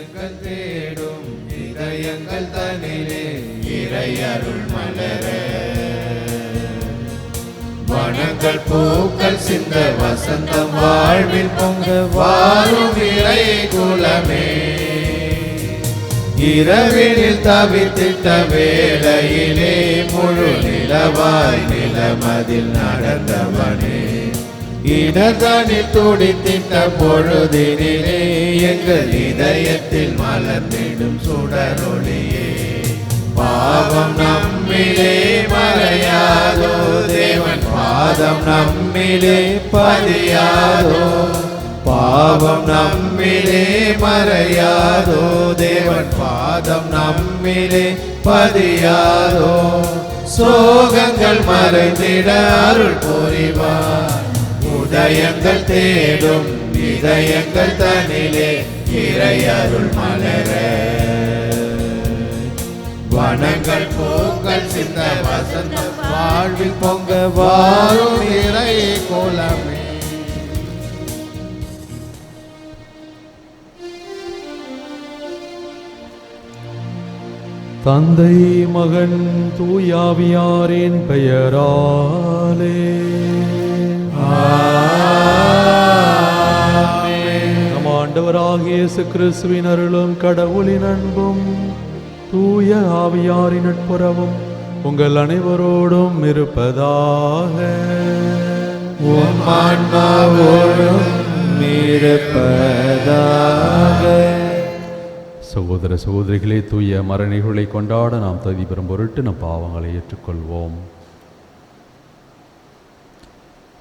இதயங்கள் தேடும் இதயங்கள் தனிலே இறையருள் மலர வனங்கள் பூக்கள் சிந்த வசந்தம் வாழ்வில் பொங்க வாரும் இறை குலமே. இரவினில் தவித்திட்ட வேளையிலே முழு நிலவாய் நிலமதில் நடந்தவனே, இடதனில் துடித்திட்ட பொழுதினிலே எங்கள் இதயத்தில் மலர்ந்திடும் சுடரொளியே. பாவம் நம்மிலே மறையாதோ, தேவன் பாதம் நம்மிலே பதியாதோ. பாவம் நம்மிலே மறையாதோ, தேவன் பாதம் நம்மிலே பதியாதோ. சோகங்கள் மறைந்திட அருள் புரிவார், உதயங்கள் தேடும் இதயங்கள் தனிலே இறையருள் மலர வனங்கள் பூக்கள் சிந்த வசந்தம் வாழ்வில் பொங்க வாரும் இறை கோலமே. தந்தை மகன் தூயாவியாரின் பெயராலே நம் ஆண்டவராகிய இயேசு கிறிஸ்துவின் அருளும் கடவுளின் அன்பும் தூய ஆவியாரின் நட்புறவும் உங்கள் அனைவரோடும் இருப்பதாக. உம் ஆன்மாவோடும் இருப்பதாக. சகோதர சகோதரிகளே, தூய மரணிகளை கொண்டாட நாம் தகுதி பெறும் பொருட்டு நம் பாவங்களை ஏற்றுக்கொள்வோம்.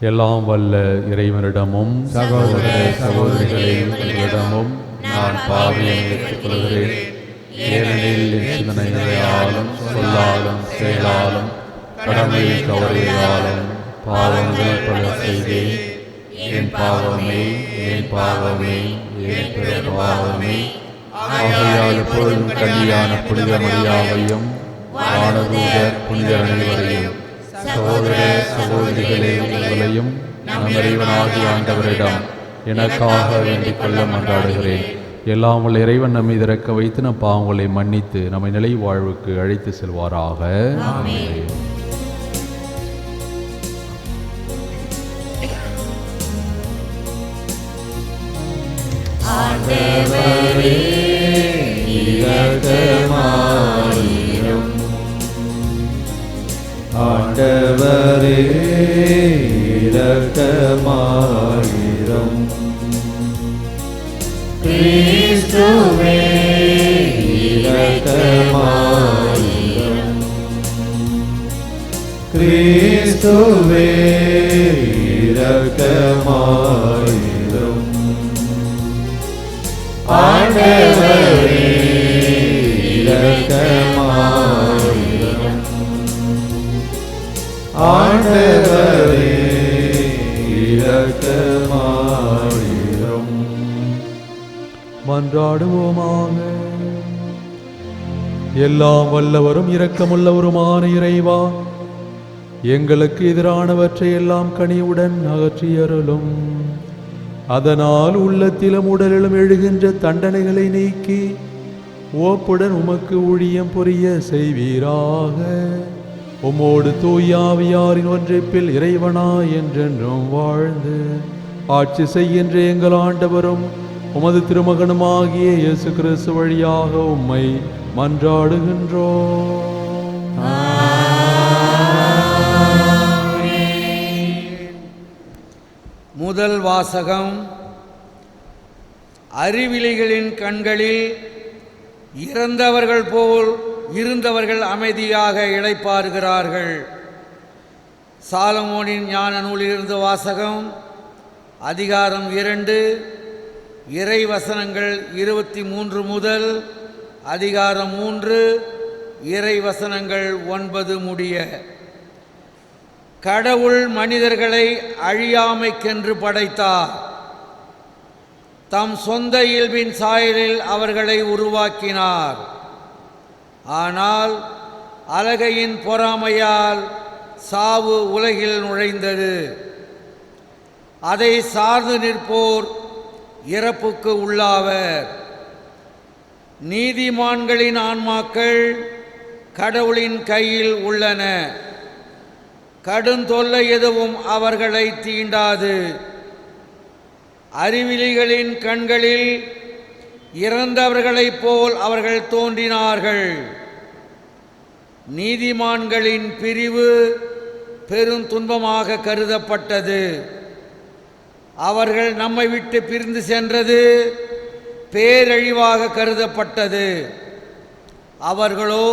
எல்லாம் வல்ல இறைவனிடமும் சகோதர சகோதரிகளே உங்களிடமும் நான் பாவியை ஏற்றுக்கொள்கிறேன். ஏனெனில் என் சிந்தனைகளாலும் சொல்லாலும் செயலாலும் கடமையை தவறியாலும் பாவங்கள் பல செய்தேன். என் பாவமே என் பாவமே என் பாவமே. ஆகையால் எப்பொழுதும் கன்னியான புனித மரியாவையும் வானதூதர் புனிதர் அனைவரையும் சகோதர சகோதரிகளே உங்களையும் நம் இறைவனாகிய ஆண்டவரிடம் எனக்காக வேண்டிக் கொள்ள மன்றாடுகிறேன். எல்லாம் உள்ள இறைவன் நம்மை இறக்க வைத்து நம் பாவங்களை மன்னித்து நம்மை நிலை வாழ்வுக்கு அழைத்து செல்வாராக. ஆண்டவரே இரக்கமாயிரும், ஆண்டவரே இரக்கமாயிரும். கிறிஸ்துவே இரக்கமாயிரும், கிறிஸ்துவே இரக்கமாயிரும். ஆண்டவரே இரக்கமாயிரும், ஆண்டவரே இரக்கமாயிரும். மன்றாடுவோமாக. எல்லாம் வல்லவரும் இரக்கமுள்ளவருமான இறைவா, எங்களுக்கு எதிரானவற்றை எல்லாம் கனிவுடன் அகற்றியருளும். அதனால் உள்ளத்திலும் உடலிலும் எழுகின்ற தண்டனைகளை நீக்கி ஓப்புடன் உமக்கு ஊழியம் புரிய செய்வீராக. உம்மோடு தூயாவியாரின் ஒன்றிப்பில் இறைவனா என்றென்றும் வாழ்ந்து ஆட்சி செய்கின்ற எங்கள் ஆண்டவரும் உமது திருமகனுமாகிய இயேசு கிறிஸ்து வழியாக உம்மை மன்றாடுகின்றோம். முதல் வாசகம். அறிவிலிகளின் கண்களில் இறந்தவர்கள் போல் இருந்தவர்கள் அமைதியாக இளைப்பாறுகிறார்கள். சாலமோனின் ஞான நூலிலிருந்து வாசகம். அதிகாரம் 2, இறை வசனங்கள் 23 முதல் அதிகாரம் 3 இறை வசனங்கள் 9 முடிய. கடவுள் மனிதர்களை அழியாமைக்கென்று படைத்தார். தம் சொந்த இயல்பின் சாயலில் அவர்களை உருவாக்கினார். ஆனால் அலகையின் பொறாமையால் சாவு உலகில் நுழைந்தது. அதை சார்ந்து நிற்போர் இறப்புக்கு உள்ளாவர். நீதிமான்களின் ஆன்மாக்கள் கடவுளின் கையில் உள்ளன. கடுந்தொல்லை எதுவும் அவர்களை தீண்டாது. அறிவிலிகளின் கண்களில் இறந்தவர்களைப் போல் அவர்கள் தோன்றினார்கள். நீதிமான்களின் பிரிவு பெரும் துன்பமாக கருதப்பட்டது. அவர்கள் நம்மை விட்டு பிரிந்து சென்றது பேரழிவாக கருதப்பட்டது. அவர்களோ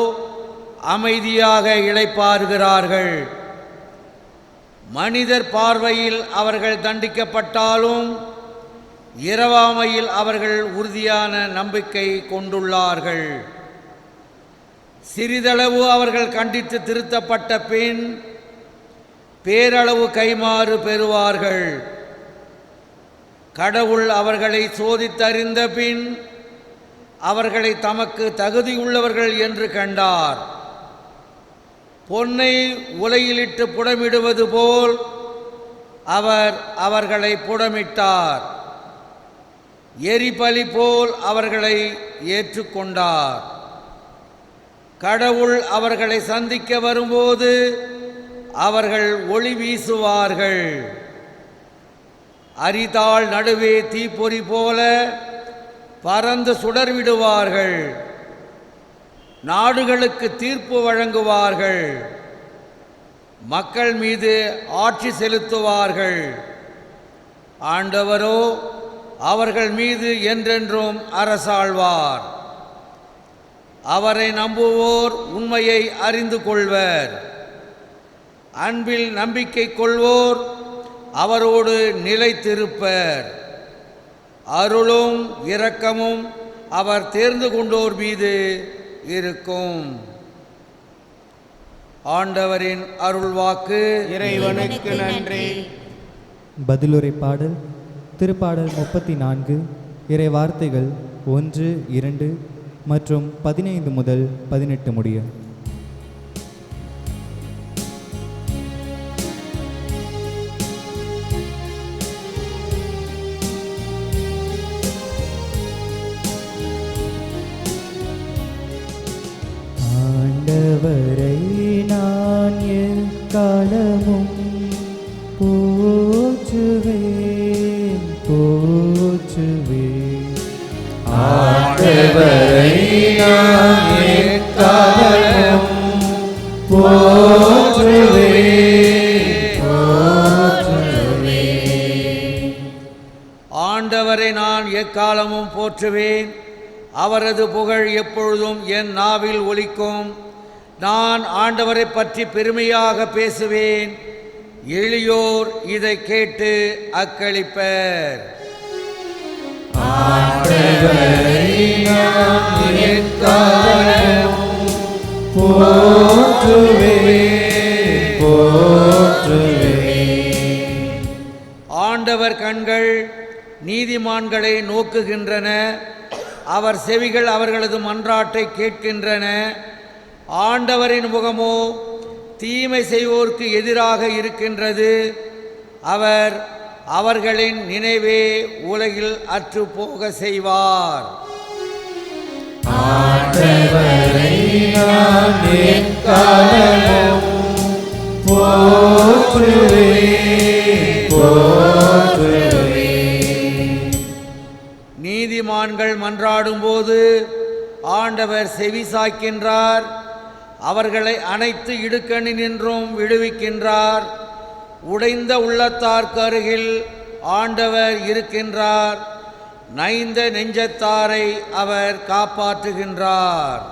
அமைதியாக இளைப்பாறுகிறார்கள். மனிதர் பார்வையில் அவர்கள் தண்டிக்கப்பட்டாலும் இரவாமையில் அவர்கள் உறுதியான நம்பிக்கை கொண்டுள்ளார்கள். சிறிதளவு அவர்கள் கண்டித்து திருத்தப்பட்ட பின் பேரளவு கைமாறு பெறுவார்கள். கடவுள் அவர்களை சோதித்தறிந்த பின் அவர்களை தமக்கு தகுதியுள்ளவர்கள் என்று கண்டார். பொன்னை உலையிலிட்டு புடமிடுவது போல் அவர் அவர்களை புடமிட்டார். எரிபலி போல் அவர்களை ஏற்றுக்கொண்டார். கடவுள் அவர்களை சந்திக்க வரும்போது அவர்கள் ஒளி வீசுவார்கள். அரிதாள் நடுவே தீப்பொறி போல பறந்து சுடர்விடுவார்கள். நாடுகளுக்கு தீர்ப்பு வழங்குவார்கள். மக்கள் மீது ஆட்சி செலுத்துவார்கள். ஆண்டவரோ அவர்கள் மீது என்றென்றும் அரசாழ்வார். அவரை நம்புவோர் உண்மையை அறிந்து கொள்வர். அன்பில் நம்பிக்கை கொள்வோர் அவரோடு நிலைத்திருப்பர். அருளும் இரக்கமும் அவர் தேர்ந்து கொண்டோர் மீது இருக்கும். ஆண்டவரின் அருள்வாக்கு. இறைவனுக்கு நன்றி. பதிலுரை பாடல் திருப்பாடல் 34 இறை வார்த்தைகள் 1, 2 மற்றும் 15 முதல் 18 முடிய. ஆண்டவரை நான் எக்காலமும் போற்றுவேன் போற்றுவேன். ஆண்டவரை நான் எக்காலமும் போற்றுவேன் போற்றுவேன். ஆண்டவரை நான் எக்காலமும் போற்றுவேன். அவரது புகழ் எப்பொழுதும் என் நாவில் ஒலிக்கும். நான் ஆண்டவரை பற்றி பெருமையாக பேசுவேன். எளியோர் இதை கேட்டு அக்களிப்பர். ஆண்டவரை நான் எக்காலமும் போற்றுவேன் போற்றுவேன். ஆண்டவர் கண்கள் நீதிமான்களை நோக்குகின்றன. அவர் செவிகள் அவர்களது மன்றாட்டை கேட்கின்றன. ஆண்டவரின் முகமோ தீமை செய்வோர்க்கு எதிராக இருக்கின்றது. அவர் அவர்களின் நினைவே உலகில் அற்றுப்போக செய்வார். ஆண்டவரை நான் எக்காலமும் போற்றுவேன் போற்றுவேன். நீதிமான்கள் மன்றாடும்போது ஆண்டவர் செவிசாய்க்கின்றார். அவர்களை அனைத்து இடுக்கணி நின்றும் விடுவிக்கின்றார். உடைந்த உள்ளத்தார்க்கு அருகில் ஆண்டவர் இருக்கின்றார். நைந்த நெஞ்சத்தாரை அவர் காப்பாற்றுகின்றார்.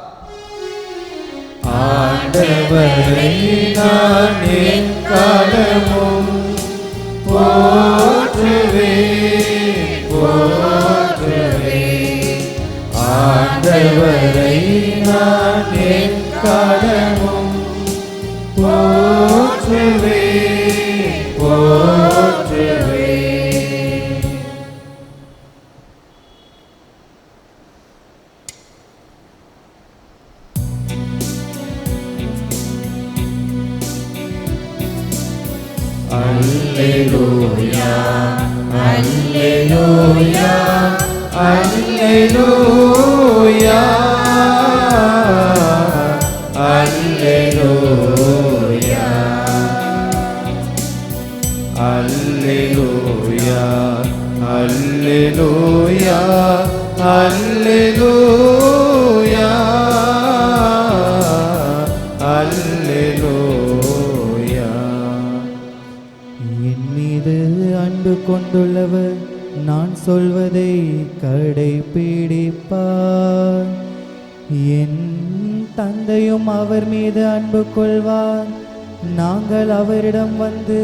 ஆண்டவரை நான் எக்காலமும் போற்றுவேன் போற்றுவேன். ஆண்டவரை நான் எக்காலமும் போற்றுவேன் போற்றுவேன். அல்லேலூயா அல்லேலூயா அல்லேலூயா அல்லேலூயா அல்லேலூயா அல்லேலூயா அல்லேலூயா அல்லேலூயா. என் மீது அன்பு கொண்டுள்ளவர் நான் சொல்வதை கடைபிடிப்பார். என் தந்தையும் அவர் மீது அன்பு கொள்வார். நாங்கள் அவரிடம் வந்து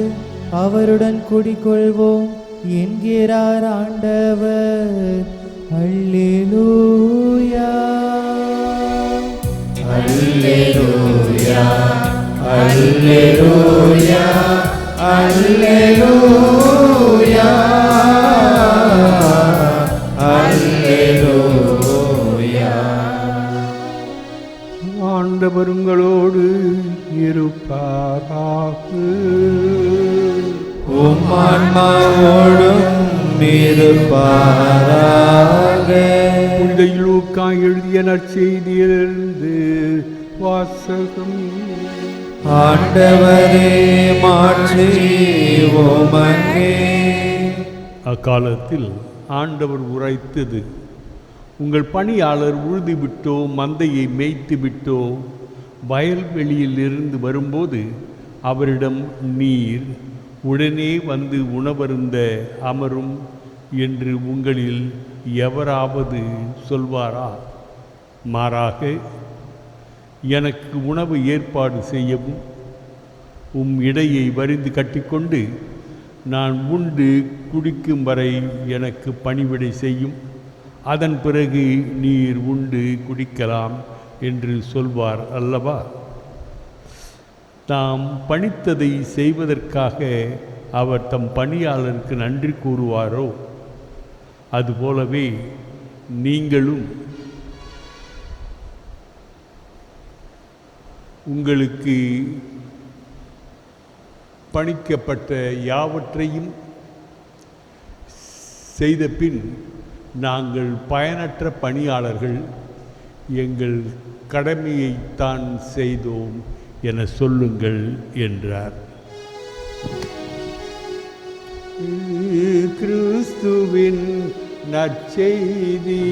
அவருடன் குடிக்கொள்வோம் என்கிறார் ஆண்டவர். அல்லேலூயா அல்லேலூயா அல்லேலூயா அல்லேலூயா அல்லேலூயா. ஆண்டவர் உங்களோடு இருப்பாராக. உம் ஆன்மாவோடும் இருப்பாராக. புனித லூக்கா எழுதிய நற்செய்தியிலிருந்து வாசகம். ஆண்டவரே மாற்றி உமக்கே. அக்காலத்தில் ஆண்டவர் உரைத்தது, உங்கள் பணியாளர் உழுது விட்டோ மந்தையை மேய்த்து விட்டோ வயல்வெளியில் இருந்து வரும்போது அவரிடம் நீர் உடனே வந்து உணவருந்த அமரும் என்று உங்களில் எவராவது சொல்வாரா? மாறாக எனக்கு உணவு ஏற்பாடு செய்யவும் உம் இடையை வரிந்து கட்டிக்கொண்டு நான் உண்டு குடிக்கும் வரை எனக்கு பணிவிடை செய்யும், அதன் பிறகு நீர் உண்டு குடிக்கலாம் என்று சொல்வார் அல்லவா? தாம் பணித்ததை செய்வதற்காக அவர் தம் பணியாளருக்கு நன்றி கூறுவாரோ? அதுபோலவே நீங்களும் உங்களுக்கு பணிக்கப்பட்ட யாவற்றையும் செய்த பின், நாங்கள் பயனற்ற பணியாளர்கள், எங்கள் கடமையைத்தான் செய்தோம் என சொல்லுங்கள் என்றார். கிறிஸ்துவின் நற்செய்தி.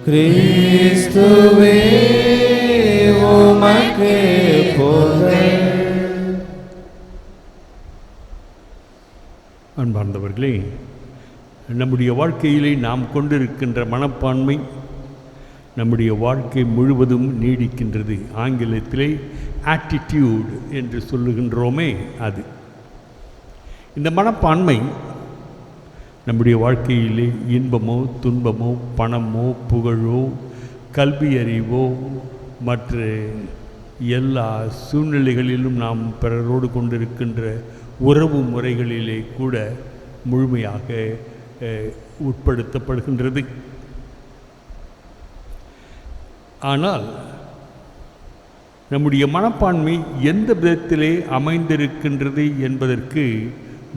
கிறிஸ்துவே உமக்கே புகழ். அன்பார்ந்தவர்களே, நம்முடைய வாழ்க்கையிலே நாம் கொண்டிருக்கின்ற மனப்பான்மை நம்முடைய வாழ்க்கை முழுவதும் நீடிக்கின்றது. ஆங்கிலத்திலே ஆட்டிடியூட் என்று சொல்லுகின்றோமே, அது. இந்த மனப்பான்மை நம்முடைய வாழ்க்கையிலே இன்பமோ துன்பமோ பணமோ புகழோ கல்வியறிவோ மற்ற எல்லா சூழ்நிலைகளிலும் நாம் பிறரோடு கொண்டிருக்கின்ற உறவு முறைகளிலே கூட முழுமையாக உட்படுத்தப்படுகின்றது. ஆனால் நம்முடைய மனப்பான்மை எந்த விதத்திலே அமைந்திருக்கின்றது என்பதற்கு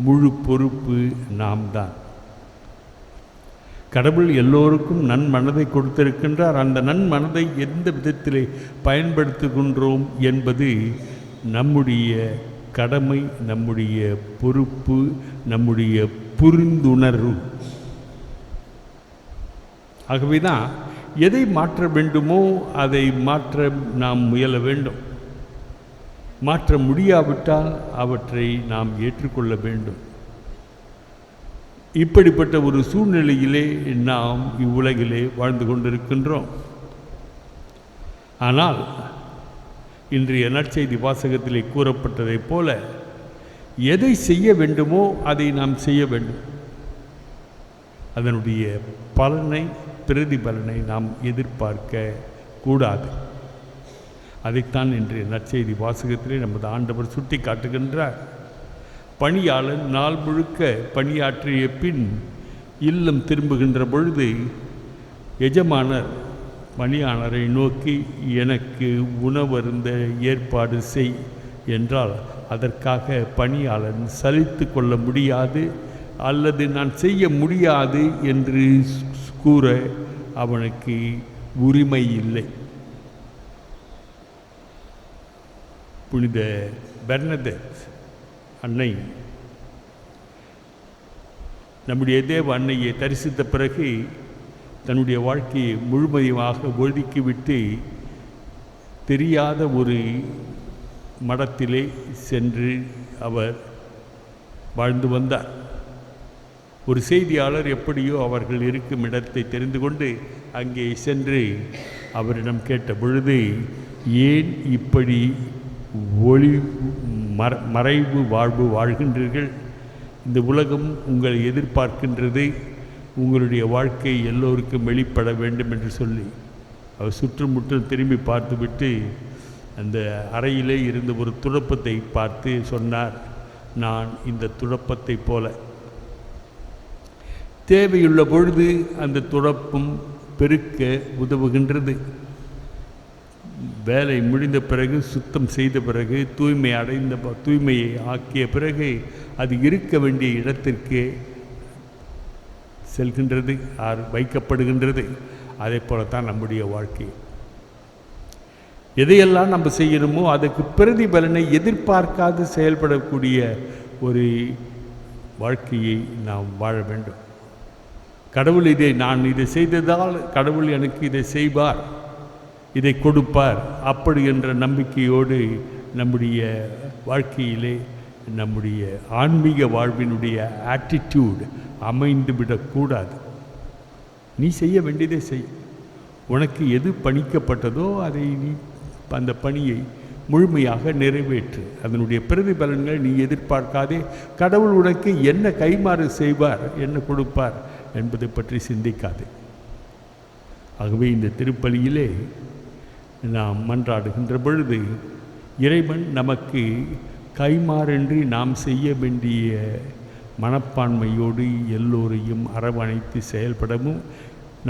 முழு பொறுப்பு நாம் தான். கடவுள் எல்லோருக்கும் நன்மனதை கொடுத்திருக்கின்றார். அந்த நன்மனதை எந்த விதத்திலே பயன்படுத்துகின்றோம் என்பது நம்முடைய கடமை, நம்முடைய பொறுப்பு, நம்முடைய புரிந்துணர்வு. ஆகவேதான் எதை மாற்ற வேண்டுமோ அதை மாற்ற நாம் முயல வேண்டும். மாற்ற முடியாவிட்டால் அவற்றை நாம் ஏற்றுக்கொள்ள வேண்டும். இப்படிப்பட்ட ஒரு சூழ்நிலையிலே நாம் இவ்வுலகிலே வாழ்ந்து கொண்டிருக்கின்றோம். ஆனால் இன்றைய நற்செய்தி வாசகத்திலே கூறப்பட்டதைப் போல எதை செய்ய வேண்டுமோ அதை நாம் செய்ய வேண்டும். அதனுடைய பலனை, பிரதிபலனை நாம் எதிர்பார்க்க கூடாது. அதைத்தான் இன்றைய நற்செய்தி வாசகத்திலே நமது ஆண்டவர் சுட்டி காட்டுகின்றார். பணியாளர் நாள் முழுக்க பணியாற்றிய பின் இல்லம் திரும்புகின்ற பொழுது எஜமானர் பணியாளரை நோக்கி, எனக்கு உணவருந்த ஏற்பாடு செய் என்றால் அதற்காக பணியாளர் சலித்து கொள்ள முடியாது, அல்லது நான் செய்ய முடியாது என்று கூற அவனுக்கு உரிமை இல்லை. புனித பெர்னதெத் அன்னை நம்முடைய தேவ அன்னையை தரிசித்த பிறகு தன்னுடைய வாழ்க்கையை முழுமையாக ஒதுக்கிவிட்டு தெரியாத ஒரு மடத்திலே சென்று அவர் வாழ்ந்து வந்தார். ஒரு செய்தியாளர் எப்படியோ அவர்கள் இருக்கும் இடத்தை தெரிந்து கொண்டு அங்கே சென்று அவரிடம் கேட்ட பொழுது, ஏன் இப்படி மறைவு வாழ்வு வாழ்கின்றீர்கள்? இந்த உலகம் உங்களை எதிர்பார்க்கின்றது, உங்களுடைய வாழ்க்கை எல்லோருக்கும் வெளிப்பட வேண்டும் என்று சொல்லி அவர் சுற்றுமுற்றும் திரும்பி பார்த்துவிட்டு அந்த அறையிலே இருந்த ஒரு துடப்பத்தை பார்த்து சொன்னார், நான் இந்த துடப்பத்தை போல தேவையுள்ள பொழுது அந்த துடப்பம் பெருக்க உதவுகின்றது. வேலை முடிந்த பிறகு, சுத்தம் செய்த பிறகு, தூய்மையை ஆக்கிய பிறகு அது இருக்க வேண்டிய இடத்திற்கு செல்கின்றது, வைக்கப்படுகின்றது. அதே போலத்தான் நம்முடைய வாழ்க்கை. எதையெல்லாம் நம்ம செய்யணுமோ அதுக்கு பிரதிபலனை எதிர்பார்க்காது செயல்படக்கூடிய ஒரு வாழ்க்கையை நாம் வாழ வேண்டும். கடவுள் நான் இதை செய்ததால் கடவுள் எனக்கு இதை செய்வார், இதை கொடுப்பார், அப்படி என்ற நம்பிக்கையோடு நம்முடைய வாழ்க்கையிலே நம்முடைய ஆன்மீக வாழ்வினுடைய ஆட்டிடியூட் அமைந்துவிடக்கூடாது. நீ செய்ய வேண்டியதை செய். உனக்கு எது பணிக்கப்பட்டதோ அதை நீ அந்த பணியை முழுமையாக நிறைவேற்று. அதனுடைய பிரதிபலன்கள் நீ எதிர்பார்க்காதே. கடவுள் உனக்கு என்ன கைமாறு செய்வார், என்ன கொடுப்பார் என்பதை பற்றி சிந்திக்காதே. ஆகவே இந்த திருப்பலியிலே நாம் மன்றாடுகின்ற பொழுது இறைவன் நமக்கு கைமாறின்றி நாம் செய்ய வேண்டிய மனப்பான்மையோடு எல்லோரையும் அரவணைத்து செயல்படவும்,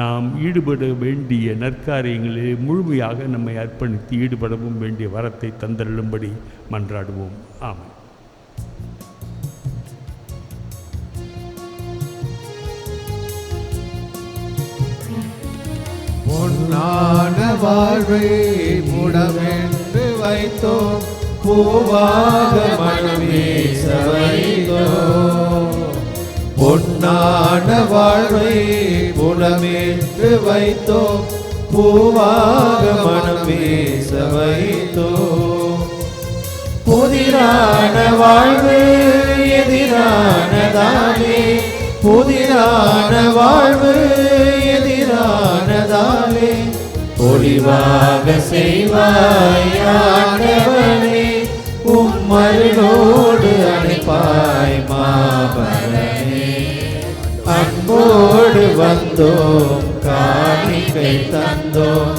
நாம் ஈடுபட வேண்டிய நற்காரியங்களிலே முழுமையாக நம்மை அர்ப்பணித்து ஈடுபடவும் வேண்டிய வரத்தை தந்தருளும்படி மன்றாடுவோம். ஆமாம். பொன்னான வாழ்வை முடமென்று வைத்தோம், பூவாக மனம் வீச வைத்தோம். பொன்னான வாழ்வை புலமென்று வைத்தோம், பூவாக மனம் வீச வைத்தோம். புதிரான வாழ்வு எதிரானதாலே, புதிரான வாழ்வு எதிரானதாலே, பொலிவாக செய்வாய் ஆண்டவனே, உம்மருளோடு அழைப்பாய் மாபரனே. அன்போடு வந்தோம், காணிக்கை தந்தோம்,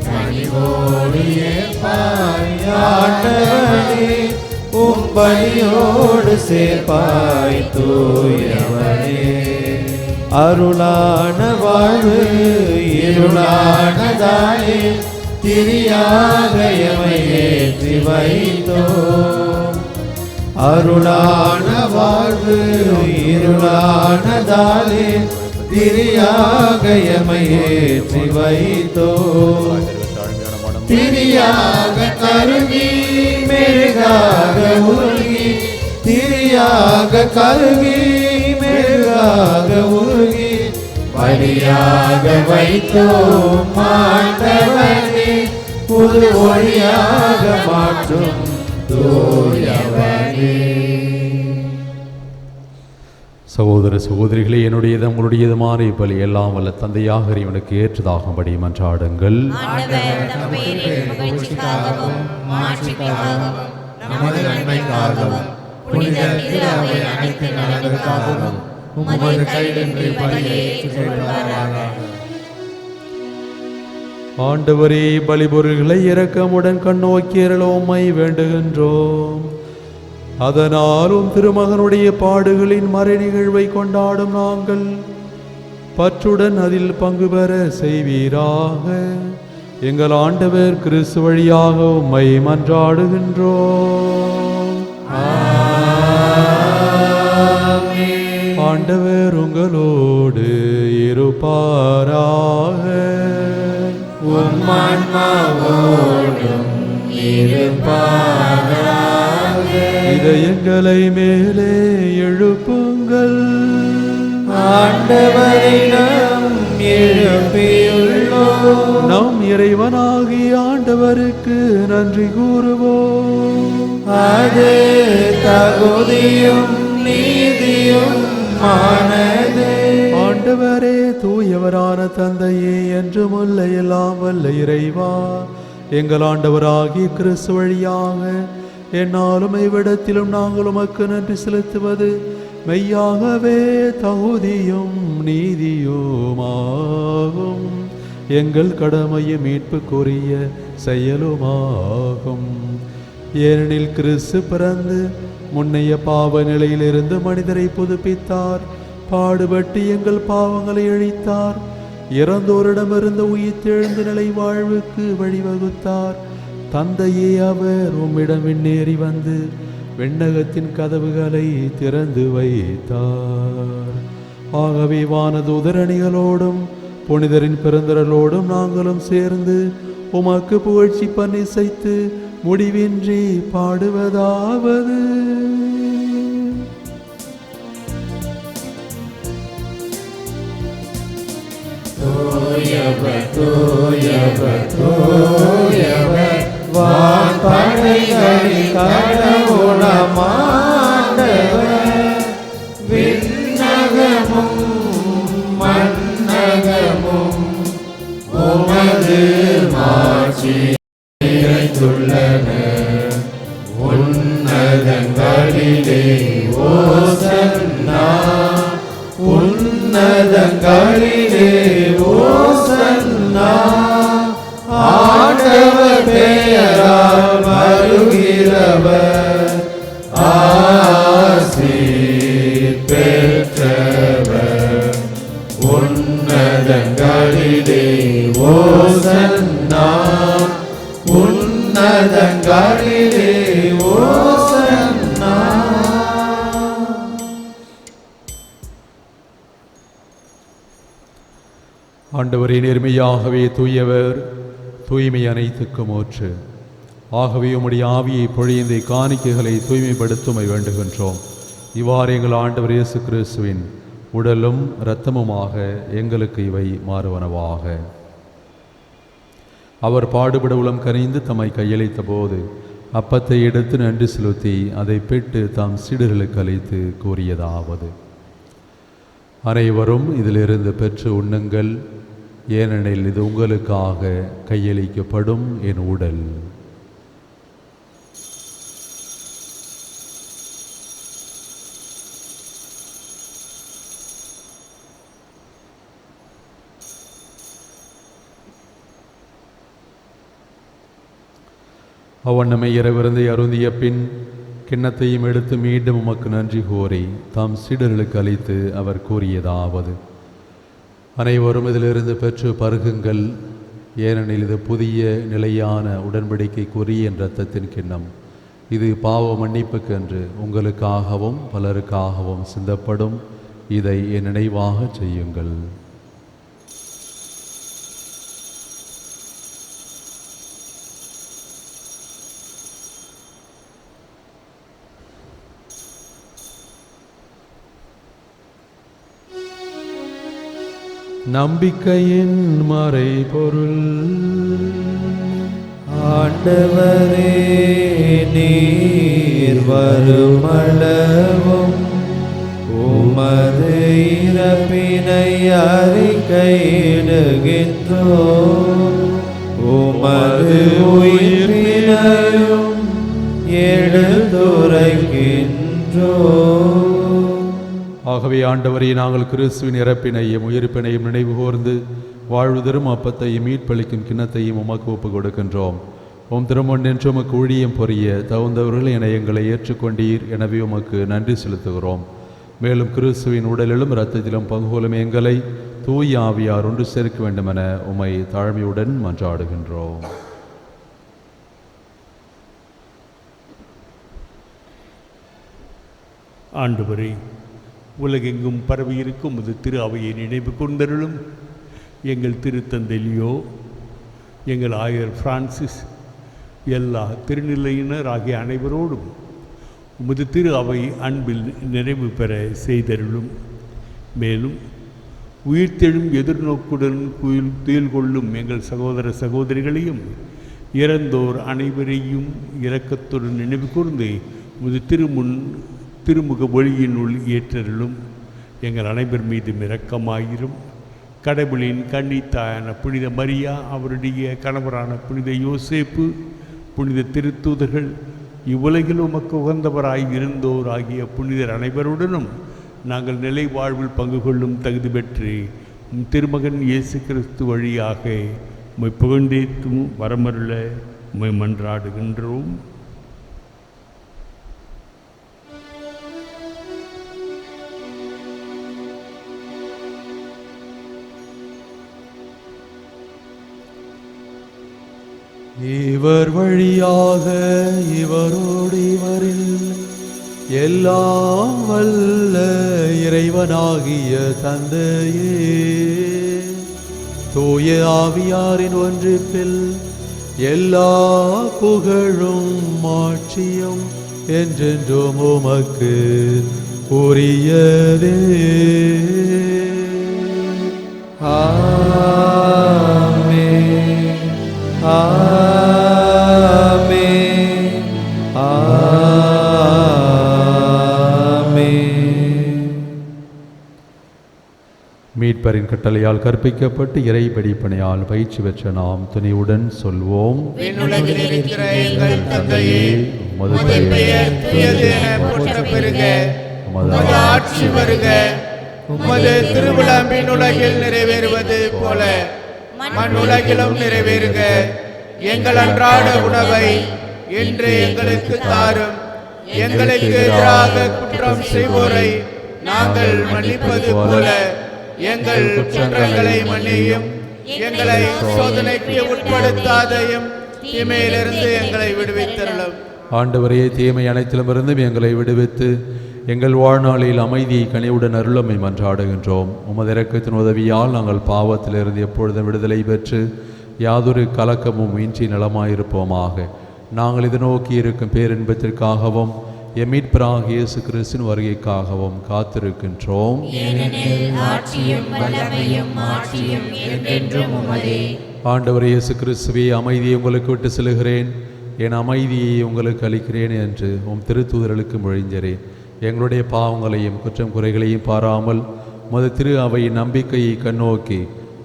கனிவோடு ஏற்பாய் ஆண்டவனே, உம்பலியோடு சேர்ப்பாய் தூயவனே. அருளான வாழ்வு இருளானதாலே, திரியாக எமை ஏற்றி வைத்தோம். அருளான வாழ்வு இருளானதாலே, திரியாக எமை ஏற்றி வைத்தோம். திரியாக கருகி மெழுகாக உருகி, திரியாக கருகி மெழுகாக உருகி, வழியாக வைத்தோம் ஆண்டவனே, புது ஒளியாக மாற்றும் தூயவனே. சகோதர சகோதரிகளே, என்னுடையது உங்களுடையதுமான இப்பலி எல்லாம் வல்ல தந்தையாக இவனுக்கு ஏற்றதாகும்படி மன்றாடுங்கள். நமது நன்மைக்காகவும் புனித திரு அவை அனைத்து நலனுக்காகவும் உமது கையிலிருந்து பலியை ஏற்றுக்கொள்வாராக. ஆண்டவரே, பலிபொருள்களை இரக்கமுடன் கண்ணோக்கியருளோமை வேண்டுகின்றோம். அதனாலும் திருமகனுடைய பாடுகளின் மறை நிகழ்வை கொண்டாடும் நாங்கள் பற்றுடன் அதில் பங்கு பெற செய்வீராக. எங்கள் ஆண்டவர் கிறிஸ்து வழியாக உம்மை மன்றாடுகின்றோம். ஆண்டவர் உங்களோடு இருப்பாராக. உம்மான்மாவோடும் இருப்பாராக. இதயங்களை மேலே எழுப்புங்கள். ஆண்டவரிடம் எழுப்பியுள்ளோம். நம் இறைவனாகிய ஆண்டவருக்கு நன்றி கூறுவோம். அது தகுதியும் நீதியும் ஆனது. ஆண்டவரே, தூயவரான தந்தையே, என்றுமுள்ள எல்லாம் வல்ல இறைவா, எங்கள் ஆண்டவராகிய கிறிஸ்து வழியாக என்னாலும் இவ்விடத்திலும் நாங்கள் உமக்கு நன்றி செலுத்துவது மெய்யாகவே தகுதியும் நீதியுமாகும். எங்கள் கடமையும் மீட்புக்குரிய செயலுமாகும். ஏனெனில் கிறிஸ்து பிறந்து முன்னைய பாவ நிலையிலிருந்து மனிதரை புதுப்பித்தார். பாடுபட்டு எங்கள் பாவங்களை அழித்தார். இறந்தோரிடமிருந்து உயிர்த்தெழுந்த நிலை வாழ்வுக்கு வழிவகுத்தார். தந்தையே, அவர் உம்மிடம் விண்ணேறி வந்து விண்ணகத்தின் கதவுகளை திறந்து வைத்தார். ஆகவே வானதூதரணிகளோடும் புனிதரின் பெருந்திரளோடும் நாங்களும் சேர்ந்து உமக்கு புகழ்ச்சி பன்னிசைத்து முடிவின்றி பாடுவதாவது: தூயவர் தூயவர் தூயவர் வான்படைகளின் கடவுளமாண்டவர். விண்ணகமும் மண்ணகமும் உமது மாட்சி நிறைந்துள்ளன. உன்னதங்களிலே ஓசன்னா, உன்னதங்களிலே ஓசன்னா. ஆண்டவர் பெயரால் வருகிறவர் ஆசீர் பெற்றவர். உன்னதங்களிலே ஓசன்னா, உன்னதங்களிலே ஓசன்னா. ஆண்டவரே, நேர்மையாகவே தூயவர், தூய்மை அனைத்துக்கும் ஊற்று. ஆகவே உம்முடைய ஆவியை பொழிந்த காணிக்கைகளை தூய்மைப்படுத்துமை வேண்டுகின்றோம். இவ்வாறு எங்கள் ஆண்டவர் இயேசு கிறிஸ்துவின் உடலும் இரத்தமுமாக எங்களுக்கு இவை மாறுவனவாக. அவர் பாடுபட உளம் கனிந்து தம்மை கையளித்த போது அப்பத்தை எடுத்து நன்றி செலுத்தி அதை பெற்று தாம் சீடர்களுக்கு அளித்து கூறியதாவது: அனைவரும் இதிலிருந்து பெற்று உண்ணுங்கள், ஏனெனில் இது உங்களுக்காக கையளிக்கப்படும் என் உடல். அவ்வண்ணமே இரவிருந்தை அருந்திய பின் கிண்ணத்தையும் எடுத்து மீண்டும் உமக்கு நன்றி கூறி தாம் சீடர்களுக்கு அளித்து அவர் கூறியதாவது: அனைவரும் இதிலிருந்து பெற்று பருகுங்கள், ஏனெனில் இது புதிய நிலையான உடன்படிக்கைக்குரிய என் இரத்தத்தின் கிண்ணம். இது பாவ மன்னிப்புக்கு என்று உங்களுக்காகவும் பலருக்காகவும் சிந்தப்படும். இதை என் நினைவாக செய்யுங்கள். நம்பிக்கையின் மறைபொருள். ஆண்டவரே, நீர் வருமளவும் உமது இறப்பினை அறிக்கையிடுகின்றோம். உமது உயிர்ப்பினையும் எடுத்துரைக்கின்றோம். ஆகவே ஆண்டவரே, நாங்கள் கிறிஸ்துவின் இறப்பினையும் உயிர்ப்பினையும் நினைவு கூர்ந்து வாழ்வு தரும் அப்பத்தையும் மீட்பளிக்கும் கிண்ணத்தையும் உமக்கு ஒப்புக் கொடுக்கின்றோம். உம் திருமண் என்று உமக்கு ஊழியம் புரிய தகுந்தவர்கள் என எங்களை ஏற்றுக்கொண்டீர். எனவே உமக்கு நன்றி செலுத்துகிறோம். மேலும் கிறிஸ்துவின் உடலிலும் இரத்தத்திலும் பங்குகொள்ளும் எங்களை தூய ஆவியார் ஒன்று சேர்க்க வேண்டுமென உம்மை தாழ்மையுடன் மன்றாடுகின்றோம். ஆண்டவரே, உலகெங்கும் பரவியிருக்கும் உமது திரு அவையை நினைவு கூர்ந்தருளும். எங்கள் திருத்தந்தை லியோ, எங்கள் ஆயர் பிரான்சிஸ், எல்லா திருநிலையினர் ஆகிய அனைவரோடும் உமது திரு அவை அன்பில் நிறைவு பெற செய்தருளும். மேலும் உயிர்த்தெழும் எதிர்நோக்குடன் துயில் கொள்ளும் எங்கள் சகோதர சகோதரிகளையும் இறந்தோர் அனைவரையும் இரக்கத்துடன் நினைவு கூர்ந்து உமது திருமுக ஒளியினுள் ஏற்றருளும். எங்கள் அனைவர் மீதும் இரக்கமாயிரும். கடவுளின் கன்னித்தாயான புனித மரியா, அவருடைய கணவரான புனித யோசேப்பு, புனித திருத்தூதர்கள், இவ்வுலகில் உமக்கு உகந்தவராய் இருந்தோர் ஆகிய புனிதர் அனைவருடனும் நாங்கள் நிலை வாழ்வில் பங்கு கொள்ளும் தகுதி பெற்று திருமகன் இயேசு கிறிஸ்து வழியாக உம்மை புகழ்ந்தேத்தும் வரமருள உம்மை மன்றாடுகின்றோம். இவர் வழியாக இவரோடு இவரில் எல்லாம் வல்ல இறைவனாகிய தந்தையே, தூய ஆவியாரின் ஒன்றிப்பில் எல்லா புகழும் மாட்சியும் என்றென்றும் உமக்கு உரியதே. ஆமென். ஆமென். ஆமென். மீட்பரின் கட்டளையால் கற்பிக்கப்பட்டு இறைபடி பணியால் பயிற்சி பெற்ற நாம் துணிவுடன் சொல்வோம். விண்ணுலகில் இருக்கிற எங்கள் தந்தையே, உமது பெயர் தூயது என போற்றப் பெறுக. உமது ஆட்சி வருக. உமது திருவிழா விண்ணுலகில் நிறைவேறுவது போல மண்ணுலகிலும் நிறைவேறுக. எங்கள் அன்றாட உணவை இன்று எங்களுக்கு தாரும். எங்களுக்கு எதிராக குற்றம் செய்வோரை நாங்கள் மன்னிப்பது போல எங்கள் குற்றங்களை மன்னியும். எங்களை சோதனைக்கு உட்படுத்தாதையும் தீமையிலிருந்து எங்களை விடுவித்தருளும். ஆண்டவரே, தீமை அனைத்திலுமிருந்தும் எங்களை விடுவித்து எங்கள் வாழ்நாளில் அமைதியை கனிவுடன் அருளமை மன்றாடுகின்றோம். உமது இரக்கத்தின் உதவியால் நாங்கள் பாவத்திலிருந்து எப்பொழுதும் விடுதலை பெற்று யாதொரு கலக்கமும் இன்றி நலமாயிருப்போமாக. நாங்கள் இது நோக்கி இருக்கும் பேரின்பத்திற்காகவும் எமீட்பராகிய இயேசு கிறிஸ்துவின் வருகைக்காகவும் காத்திருக்கின்றோம். ஆண்டவர் இயேசு கிறிஸ்துவே, அமைதியை உங்களுக்கு விட்டு செல்கிறேன், என் அமைதியை உங்களுக்கு அளிக்கிறேன் என்று உம் திருத்தூதர்களுக்கு மொழிஞ்சரேன். எங்களுடைய பாவங்களையும் குற்றம் குறைகளையும் பாராமல் உமது திரு அவையின் நம்பிக்கையை கண்ணோக்கி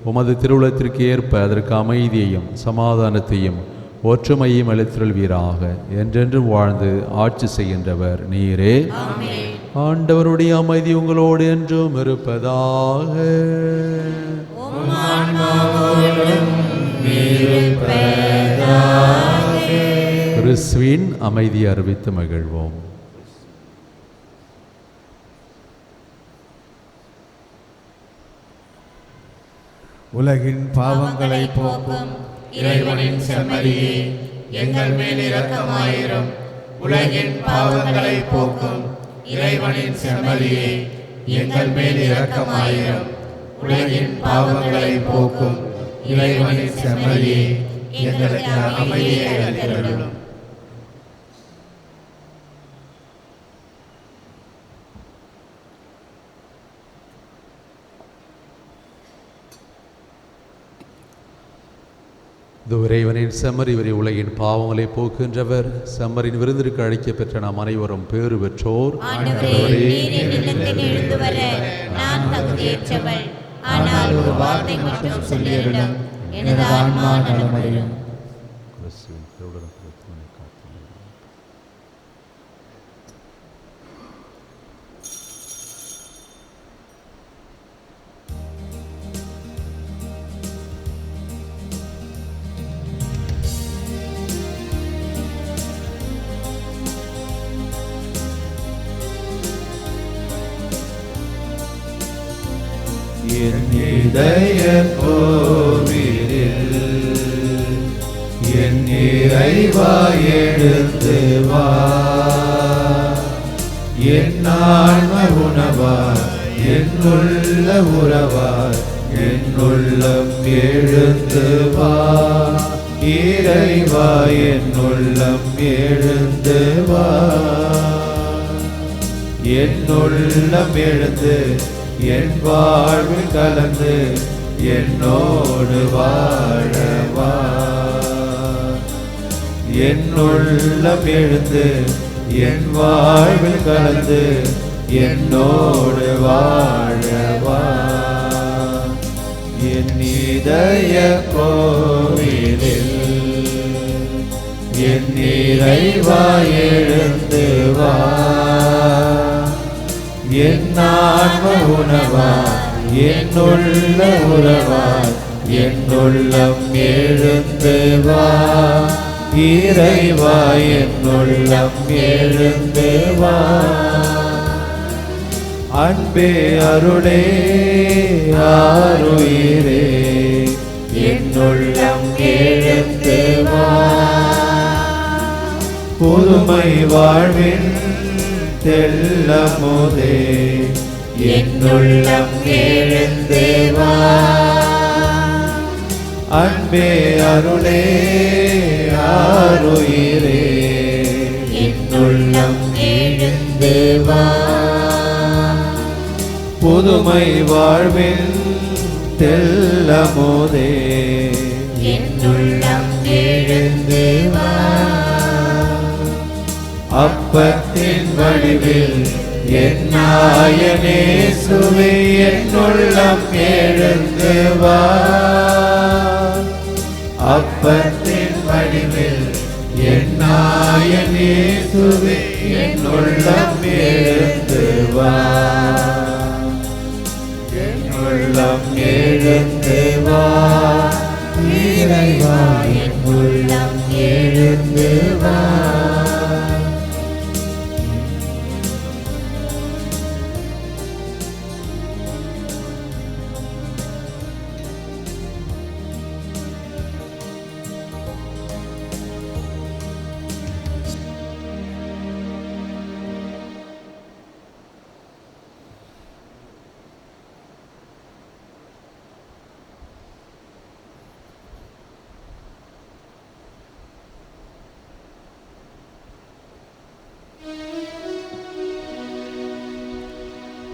உமது திருவுளத்திற்கு ஏற்ப அதற்கு அமைதியையும் சமாதானத்தையும் ஒற்றுமையும் அளித்திருள்வீராக. என்றென்றும் வாழ்ந்து ஆட்சி செய்கின்றவர் நீரே. ஆண்டவருடைய அமைதி உங்களோடு என்றும் இருப்பதாக. கிறிஸ்துவின் அமைதி அறிவித்து மகிழ்வோம். உலகின் பாவங்களை போக்கும் இறைவனின் செம்மறியே, எங்கள் மேல் இரக்கமாயிரும். உலகின் பாவங்களை போக்கும் இறைவனின் செம்மறியே, எங்கள் மேல் இரக்கமாயிரும். உலகின் பாவங்களை போக்கும் இறைவனின் செம்மறியே, எங்களுக்கு அமைதியை அளித்தருளும். இறைவனின் செம்மறி வரை உலகின் பாவங்களை போக்குகின்றவர். செம்மறின் விருந்திற்கு அழைக்க பெற்ற நாம் அனைவரும் பேறு பெற்றோர். ஆனால் ஒரு வார்த்தை மட்டும் சொல்லியருளும், எனது ஆன்மா நலமடையும். என் இதய கோவிலில் என் இறைவா எழுந்து வா. என் ஆன்ம உணவாய் என்னுள்ள உறவாய் என் உள்ளம் எழுந்து வா. இறைவா என் உள்ளம் எழுந்து வா. என் உள்ளம் எழுந்து என் வாழ்வில் கலந்து என்னோடு வாழவா. என் உள்ளம் எழுந்து என் வாழ்வில் கலந்து என்னோடு வாழவா. என் இதய கோவிலில் என் இறைவா எழுந்து வா. என் ஆன்ம உணவாய் என்னுள்ள உறவாய் என் உள்ளம் எழுந்து வா. இறைவா என் உள்ளம் எழுந்து வா. அன்பே அருளே ஆருயிரே என் உள்ளம் எழுந்து வா. புதுமை வாழ்வின் தெல்லமுதே என் உள்ளம் எழுந்து வா. அன்பே அருளே ஆருயிரே என் உள்ளம் எழுந்து வா. புதுமை வாழ்வின் தெல்லமுதே என் உள்ளம் எழுந்து வா. அப்பத்தின் வடிவில் என் நாயனேசுவே என் உள்ளம் எழுந்து வா. அப்பத்தின் வடிவில் என் நாயனேசுவே என் உள்ளம் எழுந்து வா. என் உள்ளம் எழுந்து வா. இறைவா என் உள்ளம் எழுந்து வா.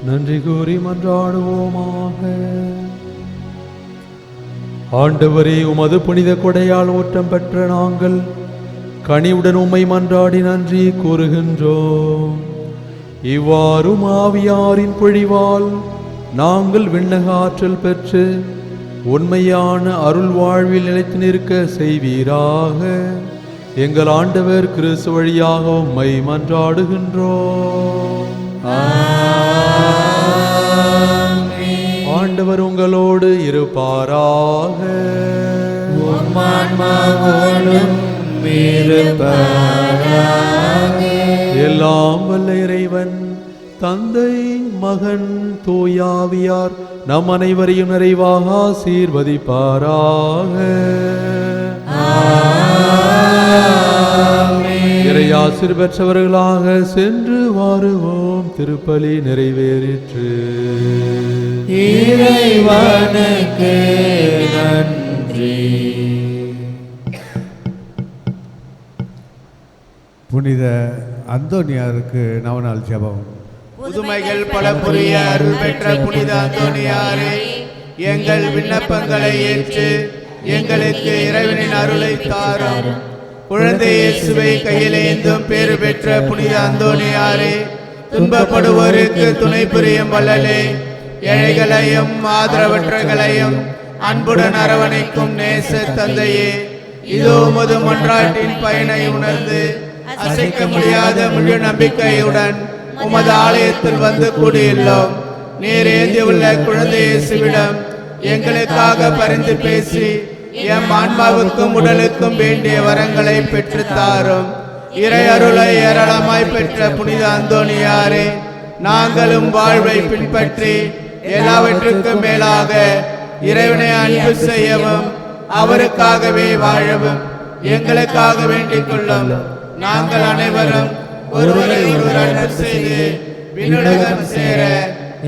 நன்றி கூறி மன்றாடுவோமாக. ஆண்டவரே, உமது புனித கொடையால் ஊற்றம் பெற்ற நாங்கள் கனிவுடன் உம்மை மன்றாடி நன்றி கூறுகின்றோம். இவ்வாறு ஆவியாரின் பொழிவால் நாங்கள் விண்ணக ஆற்றல் பெற்று உண்மையான அருள் வாழ்வில் நிலைத்து நிற்க செய்வீராக. எங்கள் ஆண்டவர் கிறிஸ்து வழியாக உம்மை மன்றாடுகின்றோம். ஆண்டவர் உங்களோடு இருப்பாராக. உம் ஆன்மாவோடும் இருப்பாராக. எல்லாம் வல்ல இறைவன் தந்தை, மகன், தூயாவியார் நம் அனைவரையும் நிறைவாக ஆசீர்வதிப்பாராக. இறையாசிர் பெற்றவர்களாக சென்று வாருவோம். திருப்பலி நிறைவேறிற்று. இறைவனுக்கு நன்றி. புனித அந்தோனியாருக்கு நவநாள் ஜெபம். புதுமைகள் பல புரிய அருள் பெற்ற புனித அந்தோனியாரே, எங்கள் விண்ணப்பங்களை ஏற்று எங்களுக்கு இறைவனின் அருளை தாரும். குழந்தை இயேசுவை கையிலேந்தும் பேறு பெற்ற புனித அந்தோனியாரே, துன்பப்படுவோருக்கு துணை புரியும் வல்லலே, ஏழைகளையும் ஆதரவற்றகளையும் அன்புடன் அரவணைக்கும் நேச தந்தையே, இதோ உமது மன்றாட்டின் பயனை உணர்ந்து அசைக்க முடியாத முழு நம்பிக்கையுடன் உமது ஆலயத்தில் வந்து கூடியுள்ளோம். நீர் ஏந்தியுள்ள குழந்தை இயேசுவிடம் எங்களுக்காக பரிந்து பேசி எம் ஆன்மாவுக்கும் உடலுக்கும் வேண்டிய வரங்களை பெற்று தாரும். இறை அருளை ஏராளமாய் பெற்ற புனித அந்தோனியாரே, நாங்களும் வாழ்வை பின்பற்றி எல்லாவற்றுக்கும் மேலாக இறைவனை அன்பு செய்யவும் அவருக்காகவே வாழவும் எங்களுக்காக வேண்டிக் கொள்ளும். நாங்கள் அனைவரும் ஒருவரை ஒருவர் அன்பு செய்து விண்ணுலகம் சேர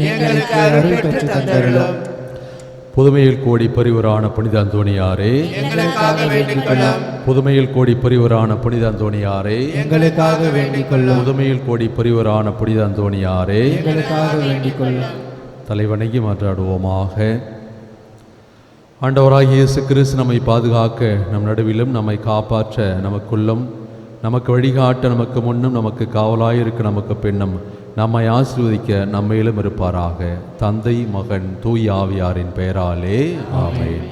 எங்களுக்கு அருள் பெற்று தந்தருளும். புதுமையில் கோடி பரிவரான புனித அந்தோணியாரே, எங்களுக்காக வேண்டிக் கொள்ளும். புதுமையில் கோடி பரிவரான புனித அந்தோணியாரே, எங்களுக்காக வேண்டிக் கொள்ளும். புதுமையில் கோடி பரிவரான புனித அந்தோணியாரே, எங்களுக்காக வேண்டிக் கொள்ளும். தலைவணங்கி மன்றாடுவோமாக. ஆண்டவராகிய இயேசு கிறிஸ்து நம்மை பாதுகாக்க, நம் நடுவிலும் நம்மை காப்பாற்ற, நமக்குள்ளும் நமக்கு வழிகாட்ட, நமக்கு முன்னும் நமக்கு காவலாயிருக்க, நமக்கு பின்னும் நம்மை ஆசீர்வதிக்க நம்மேலும் இருப்பாராக. தந்தை, மகன், தூய ஆவியாரின் பெயராலே ஆமென்.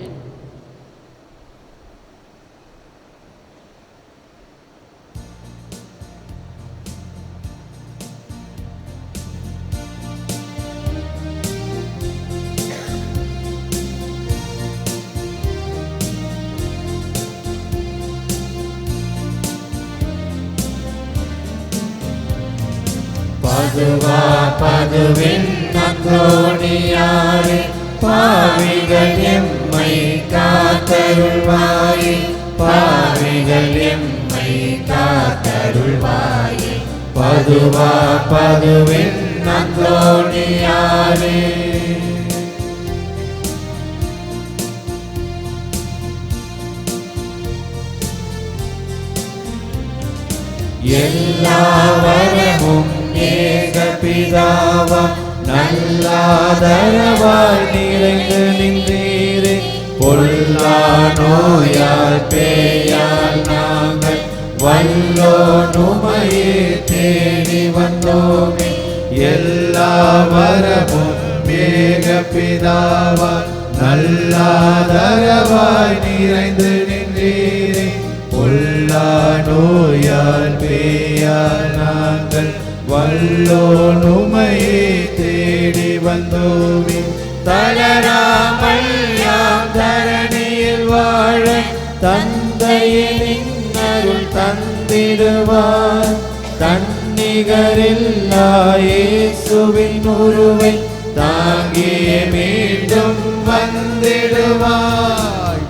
பதுவா பதுவின் அந்தோணியாரே, பாவிகள் எம்மை காத்தருள்வாயே, பாவிகள் எம்மை காத்தருள்வாயே. பதுவா பதுவின் அந்தோணியாரே. எல்லா வரமும் ஏக பிதாவா நல்லாதரவாய் நிறைந்து நின்றீரே, பொல்லா நோயால் பேயால் நாங்கள் வல்லோனுமையே தேடி வந்தோமே. எல்லா வரமும் ஏக பிதாவா நல்லாதரவாய் நிறைந்து நின்றீரே, பொல்லா நோயால் பேயால் நாங்கள் வல்லோனுமையே தேடி வந்தோமே. தளராமல் யாம் தரணியில் வாழ தந்தையின் அருள் தந்திடுவார். தன்னிகரில்லா இயேசுவின் உருவை தாங்கியே மீண்டும் வந்திடுவாய்.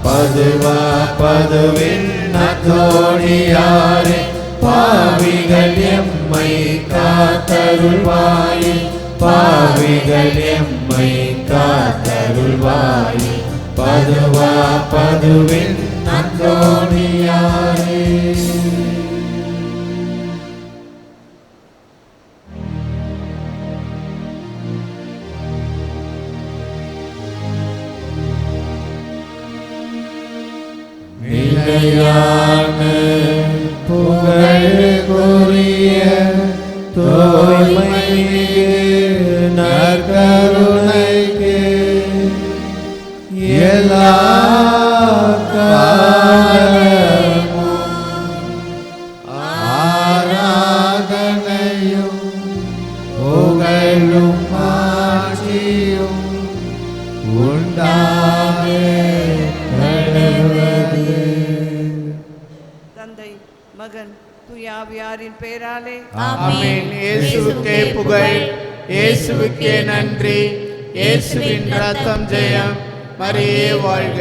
பதுவா பதுவின் அந்தோணியாரே, பாவிகள் எம்மை காத்தருள்வாயே, பாவிகள் எம்மை காத்தருள்வாயே. பதுவா பதுவின் அந்தோணியாரே. நிலையான புகழுக்குரிய தூய்மைக்கு நற்கருணைக்கு எல்லா காலமும் ஆராதனையும் புகழும் ஆட்சியும் உண்டாக கடவுளே. தந்தை, மகன், தூய ஆவியாரின் பெயராலே ஆமென். இயேசுவுக்கே புகழ், இயேசுவுக்கே நன்றி. இயேசுவின் ரத்தம் ஜெயம். மரியே வாழ்க.